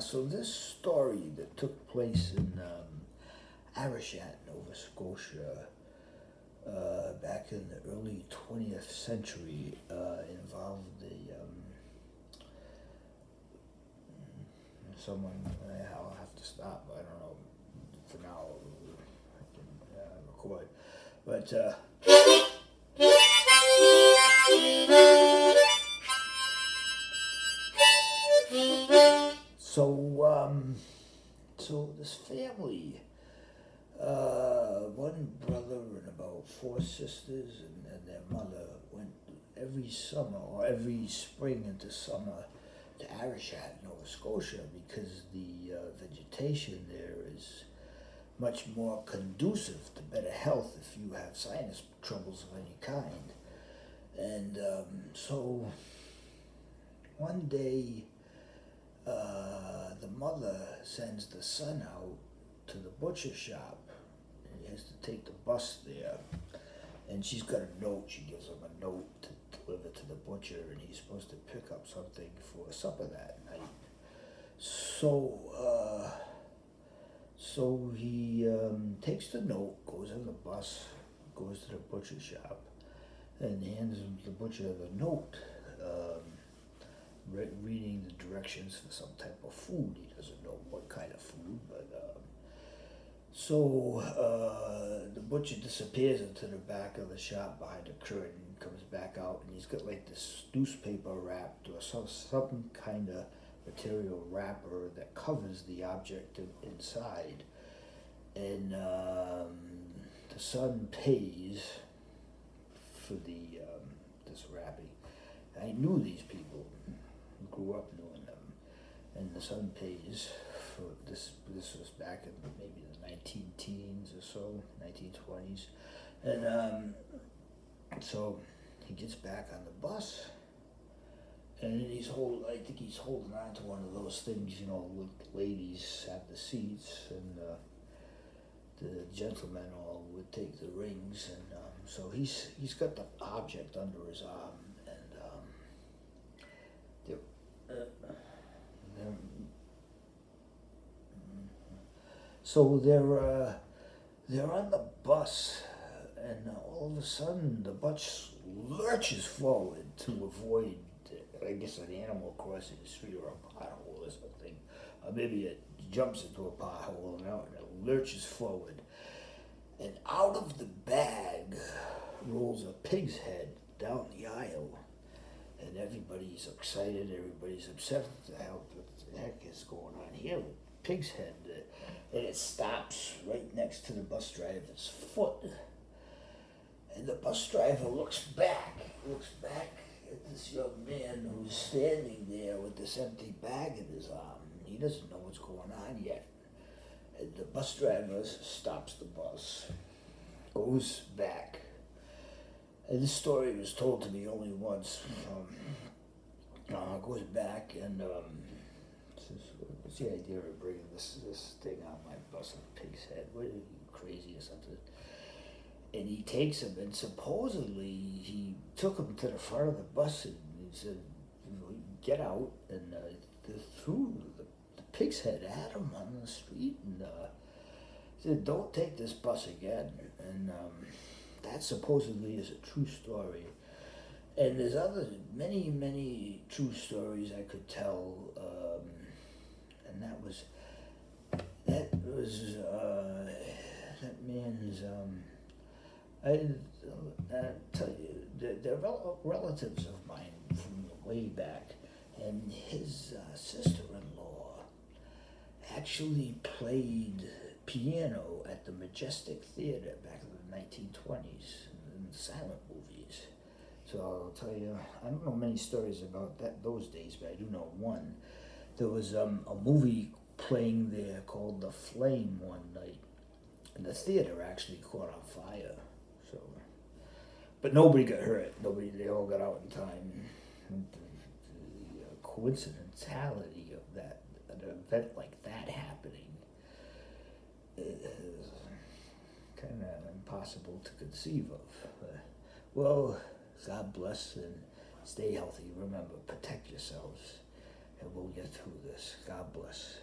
So this story that took place in Arishat, Nova Scotia, back in the early 20th century, involved someone. I'll have to stop. I don't know. For now, I can record, but. So this family, one brother and about four sisters and their mother went every summer or every spring into summer to Arishat, Nova Scotia, because the vegetation there is much more conducive to better health if you have sinus troubles of any kind. And so one day, the mother sends the son out to the butcher shop, and he has to take the bus there. And she's got a note. She gives him a note to deliver to the butcher, and he's supposed to pick up something for supper that night. So he takes the note, goes on the bus, goes to the butcher shop, and hands the butcher the note. Reading the directions for some type of food. He doesn't know what kind of food, but the butcher disappears into the back of the shop behind the curtain, comes back out, and he's got like this newspaper wrapped or some kind of material wrapper that covers the object inside, and the son pays for this wrapping. I knew these people. Grew up knowing them, and the son pays for this. This was back in maybe the 19-teens or so, 1920s, and so he gets back on the bus, and I think he's holding on to one of those things, with ladies at the seats, and the gentlemen all would take the rings, and so he's got the object under his arm. So they're on the bus, and all of a sudden the bus lurches forward to avoid, I guess, an animal crossing the street or a pothole or something, or maybe it jumps into a pothole and it lurches forward, and out of the bag rolls a pig's head down the aisle. And everybody's excited, everybody's upset. What the heck is going on here with pig's head? And it stops right next to the bus driver's foot. And the bus driver looks back at this young man who's standing there with this empty bag in his arm. He doesn't know what's going on yet. And the bus driver stops the bus, goes back. And this story was told to me only once. Goes back and what's the idea of bringing this thing on my bus on pig's head? What are you, crazy or something? And he takes him, and supposedly he took him to the front of the bus and he said, "Get out," and threw the pig's head at him on the street, and said, "Don't take this bus again." And that supposedly is a true story. And there's many true stories I could tell, and that man's, I tell you, they're relatives of mine from way back, and his sister-in-law actually played piano at the Majestic Theater back in the 1920s in the silent movies. So I'll tell you, I don't know many stories about those days, but I do know one. There was a movie playing there called The Flame one night, and the theater actually caught on fire. So, but nobody got hurt. They all got out in time. And the coincidentality of an event like that happening is kind of impossible to conceive of. Well, God bless and stay healthy. Remember, protect yourselves, and we'll get through this. God bless. bless.